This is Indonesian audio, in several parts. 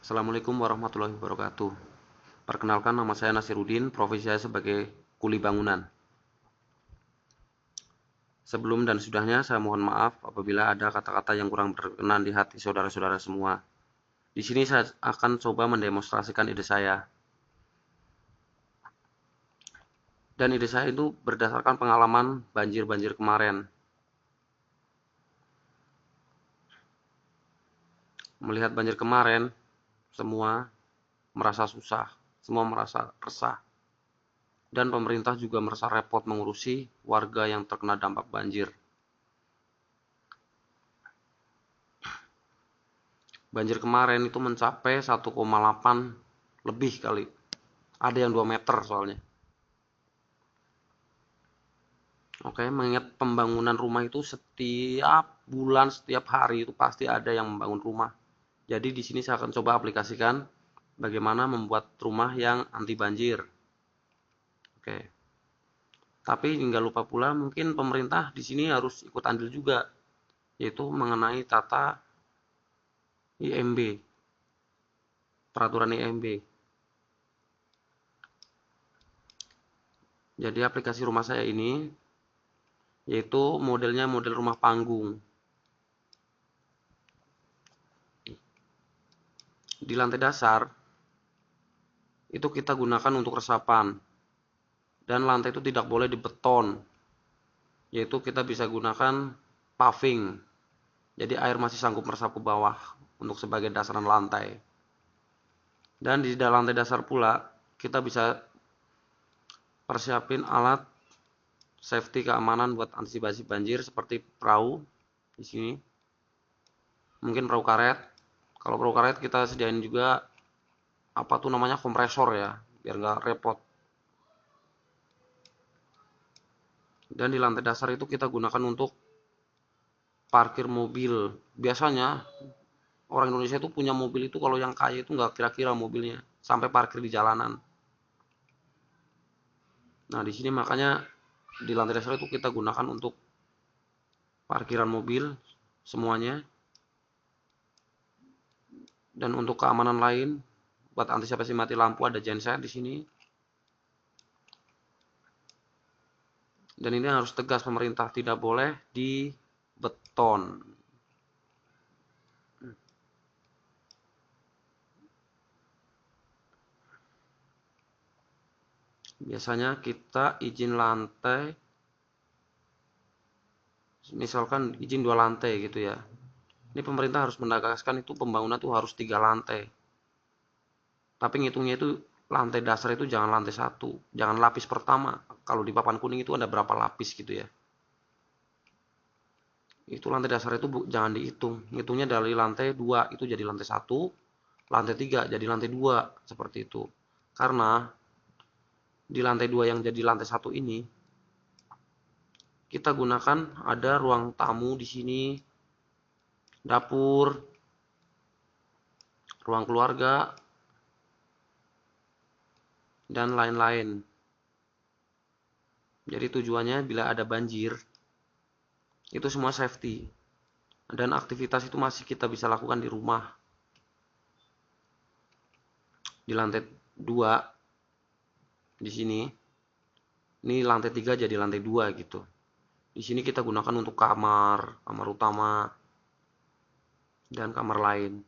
Assalamualaikum warahmatullahi wabarakatuh. Perkenalkan, nama saya Nasiruddin, profesi saya sebagai kuli bangunan. Sebelum dan sudahnya saya mohon maaf apabila ada kata-kata yang kurang berkenan di hati saudara-saudara semua. Di sini saya akan coba mendemonstrasikan ide saya. Dan ide saya itu berdasarkan pengalaman banjir-banjir kemarin. Melihat banjir kemarin, semua merasa susah, semua merasa resah. Dan pemerintah juga merasa repot mengurusi warga yang terkena dampak banjir. Banjir kemarin itu mencapai 1,8 lebih kali. Ada yang 2 meter soalnya. Oke, mengingat pembangunan rumah itu setiap bulan, setiap hari itu pasti ada yang membangun rumah. Jadi di sini saya akan coba aplikasikan bagaimana membuat rumah yang anti banjir. Oke. Tapi nggak lupa pula mungkin pemerintah di sini harus ikut andil juga, yaitu mengenai tata IMB, peraturan IMB. Jadi aplikasi rumah saya ini yaitu modelnya model rumah panggung. Di lantai dasar itu kita gunakan untuk resapan, dan lantai itu tidak boleh dibeton, yaitu kita bisa gunakan paving, jadi air masih sanggup meresap ke bawah untuk sebagai dasaran lantai. Dan di lantai dasar pula kita bisa persiapin alat safety keamanan buat antisipasi banjir seperti perahu di sini, mungkin perahu karet. Kalau perahu karet kita sediain juga apa tuh namanya, kompresor ya, biar nggak repot. Dan di lantai dasar itu kita gunakan untuk parkir mobil. Biasanya orang Indonesia itu punya mobil itu, kalau yang kaya itu nggak kira-kira mobilnya, sampai parkir di jalanan. Nah di sini makanya di lantai dasar itu kita gunakan untuk parkiran mobil semuanya. Dan untuk keamanan lain, buat antisipasi mati lampu, ada genset di sini. Dan ini harus tegas pemerintah, tidak boleh di beton. Biasanya kita izin lantai, misalkan izin 2 lantai gitu ya. Ini pemerintah harus menegaskan itu pembangunan tuh harus 3 lantai. Tapi ngitungnya itu lantai dasar itu jangan lantai 1, jangan lapis pertama. Kalau di papan kuning itu ada berapa lapis gitu ya. Itu lantai dasar itu jangan dihitung. Ngitungnya dari lantai 2 itu jadi lantai 1, lantai 3 jadi lantai 2, seperti itu. Karena di lantai 2 yang jadi lantai 1 ini kita gunakan ada ruang tamu di sini, dapur, ruang keluarga, dan lain-lain. Jadi tujuannya bila ada banjir, itu semua safety. Dan aktivitas itu masih kita bisa lakukan di rumah. Di lantai 2, di sini, ini lantai 3 jadi lantai 2 gitu. Di sini kita gunakan untuk kamar, kamar utama, dan kamar lain.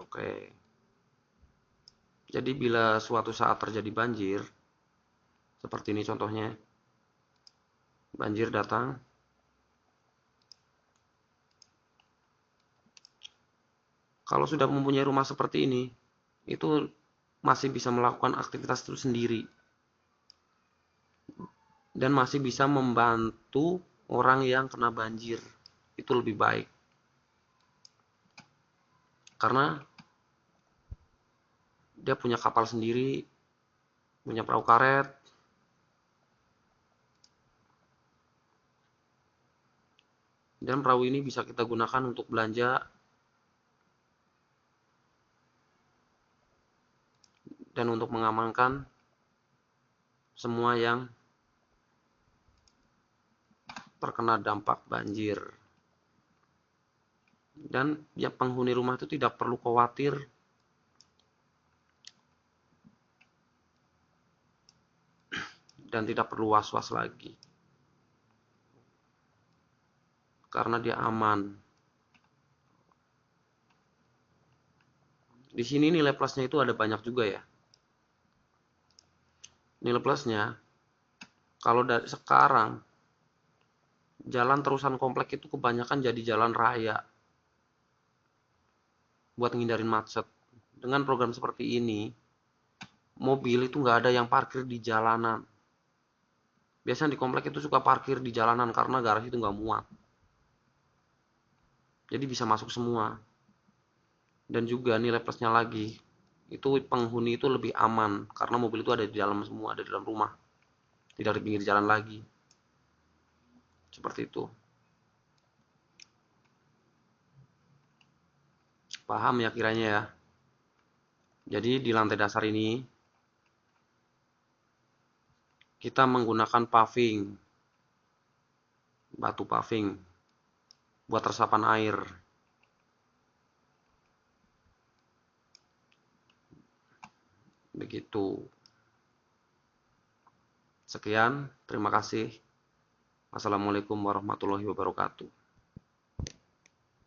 Oke. Jadi bila suatu saat terjadi banjir, seperti ini contohnya, banjir datang, kalau sudah mempunyai rumah seperti ini, itu masih bisa melakukan aktivitas itu sendiri, dan masih bisa membantu orang yang kena banjir. Itu lebih baik, karena dia punya kapal sendiri, punya perahu karet, dan perahu ini bisa kita gunakan untuk belanja dan untuk mengamankan semua yang terkena dampak banjir. Dan ya penghuni rumah itu tidak perlu khawatir dan tidak perlu was-was lagi karena dia aman. Di sini nilai plusnya itu ada banyak juga ya. Nilai plusnya, kalau dari sekarang jalan terusan komplek itu kebanyakan jadi jalan raya buat ngindarin macet. Dengan program seperti ini, mobil itu nggak ada yang parkir di jalanan. Biasanya di komplek itu suka parkir di jalanan karena garasi itu nggak muat. Jadi bisa masuk semua. Dan juga nilai plusnya lagi, itu penghuni itu lebih aman karena mobil itu ada di dalam semua, ada di dalam rumah, tidak di pinggir jalan lagi. Seperti itu. Paham ya kiranya ya. Jadi di lantai dasar ini kita menggunakan paving, batu paving buat resapan air. Begitu. Sekian, terima kasih. Wassalamualaikum warahmatullahi wabarakatuh.